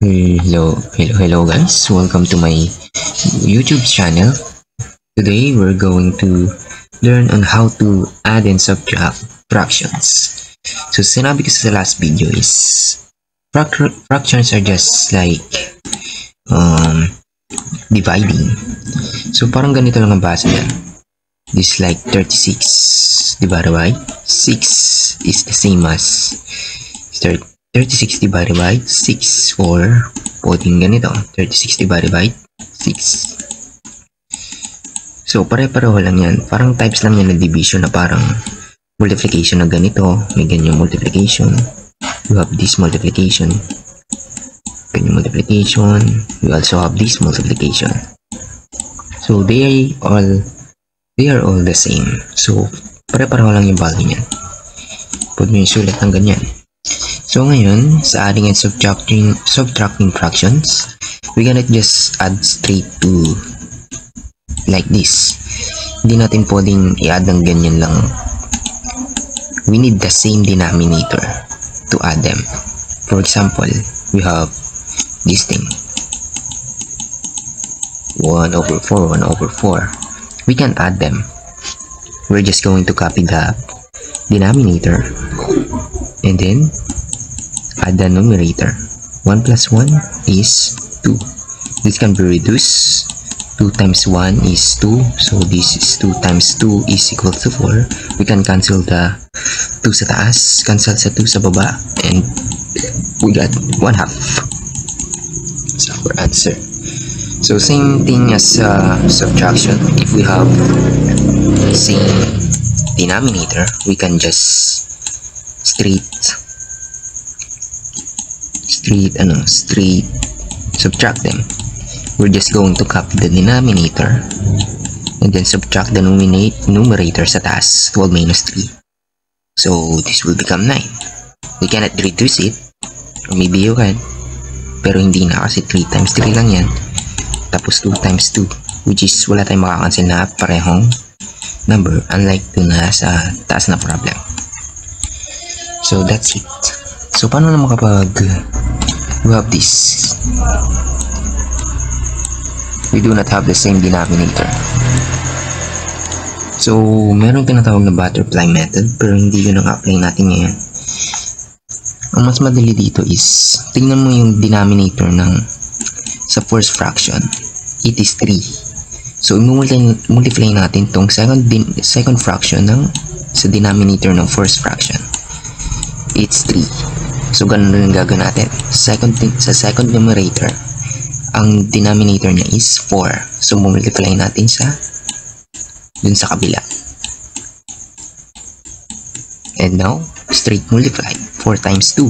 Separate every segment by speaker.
Speaker 1: Hello guys, welcome to my YouTube channel. Today we're going to learn on how to add and subtract fractions. So sinabi ko sa last video is fractions are just like dividing. So parang ganito lang ang base yan. This like 36 divided by 6 is the same as 36 divided by 6, or pwedeng ganito, 36 divided by 6. So pare-pareho lang yan, parang types lang yan ng division na parang multiplication na ganito, may ganyan multiplication, you have this multiplication, ganyan multiplication, you also have this multiplication. So they are all the same. So pare-pareho lang yung value niyan. Pwede nyo yung sulat ng ganyan. So ngayon, sa adding and subtracting fractions, we cannot just add straight to like this. Hindi natin pwedeng i-add ng ganyan lang. We need the same denominator to add them. For example, we have this thing. 1 over 4, 1 over 4. We can add them. We're just going to copy the denominator and then add the numerator. 1 plus 1 is 2. This can be reduced. 2 times 1 is 2. So this is 2 times 2 is equal to 4. We can cancel the 2 sa taas, cancel sa 2 sa baba, and we got 1/2. That's our answer. So same thing as subtraction. If we have same denominator, we can just straight subtract them. We're just going to copy the denominator and then subtract the numerator sa taas, 12 minus 3. So this will become 9. We cannot reduce it, or maybe you can, pero hindi na kasi 3 times 3 lang yan, tapos 2 times 2, which is wala tayong makakancel na parehong number, unlike dun na sa taas na problem. So that's it. So paano naman kapag we have this, we do not have the same denominator? So meron tinatawag na butterfly method, pero hindi yun ang apply natin ngayon. Ang mas madali dito is tingnan mo yung denominator ng sa first fraction. It is 3. So multiply natin tong second fraction ng sa denominator ng first fraction. It's 3. So ganun rin gagawin natin. Sa second numerator, ang denominator niya is 4. So multiply natin dun sa kabila. And now, straight multiply. 4 times 2.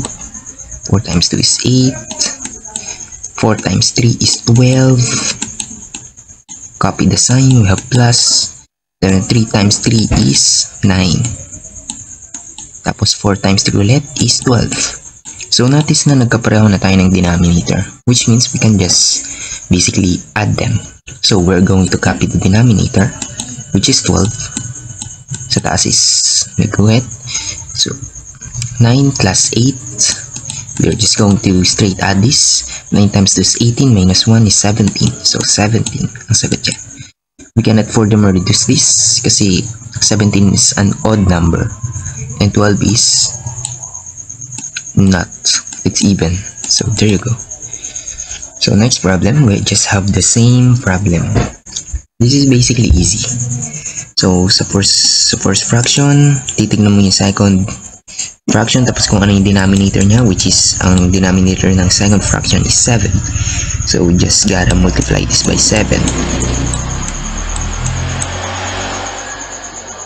Speaker 1: 4 times 2 is 8. 4 times 3 is 12. Copy the sign, we have plus. Then 3 times 3 is 9. Tapos 4 times 3 ulit is 12. So notice na nagkapareho na tayo ng denominator, which means we can just basically add them. So we're going to copy the denominator, which is 12. Sa taas is go ahead. So 9 plus 8. We're just going to straight add this. 9 times 2 is 18, minus 1 is 17. So 17 ang sagot dyan. We cannot furthermore reduce this kasi 17 is an odd number and 12 is not, it's even. So there you go. So next problem, we just have the same problem. This is basically easy. So sa first fraction, titignan mo yung second fraction, tapos kung ano yung denominator niya, which is ang denominator ng second fraction is 7. So we just gotta multiply this by 7.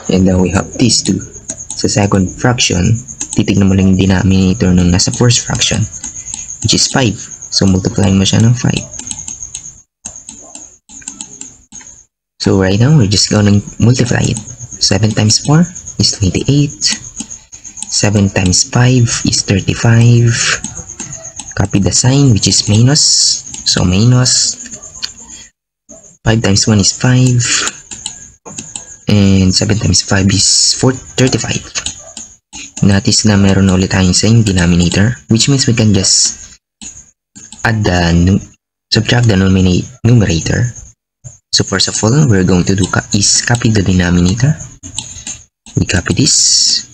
Speaker 1: And now we have these two. Sa second fraction, titignan mo lang yung denominator ng nasa first fraction, which is 5. So multiply mo siya ng 5. So right now, we're just gonna multiply it. 7 times 4 is 28. 7 times 5 is 35. Copy the sign, which is minus. So minus. 5 times 1 is 5. And 7 times 5 is 35. Notice na meron na ulit tayong same denominator, which means we can just add subtract the numerator. So first of all, we're going to do is copy the denominator. We copy this.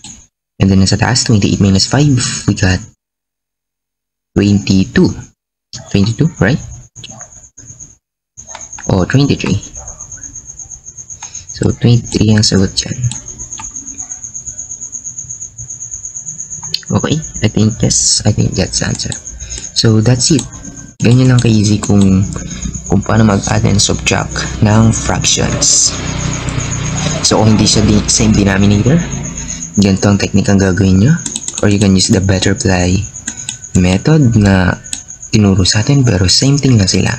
Speaker 1: And then nasa taas, 28 minus 5, we got 22. 22, right? Oh, 23. So, 23 ang sagot dyan. Okay, I think yes. I think that's the answer. So, that's it. Ganyan lang ka-easy kung paano mag-add and subtract ng fractions. So, kung hindi siya same denominator, ganito ang technique ang gagawin nyo. Or you can use the butterfly method na tinuro sa atin, pero same thing na sila.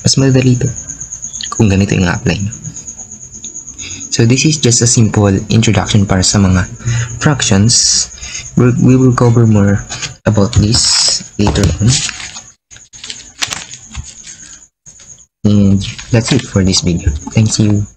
Speaker 1: Mas madali ito kung ganito yung apply nyo. So, this is just a simple introduction para sa mga fractions. We will cover more about this later on. And that's it for this video. Thank you.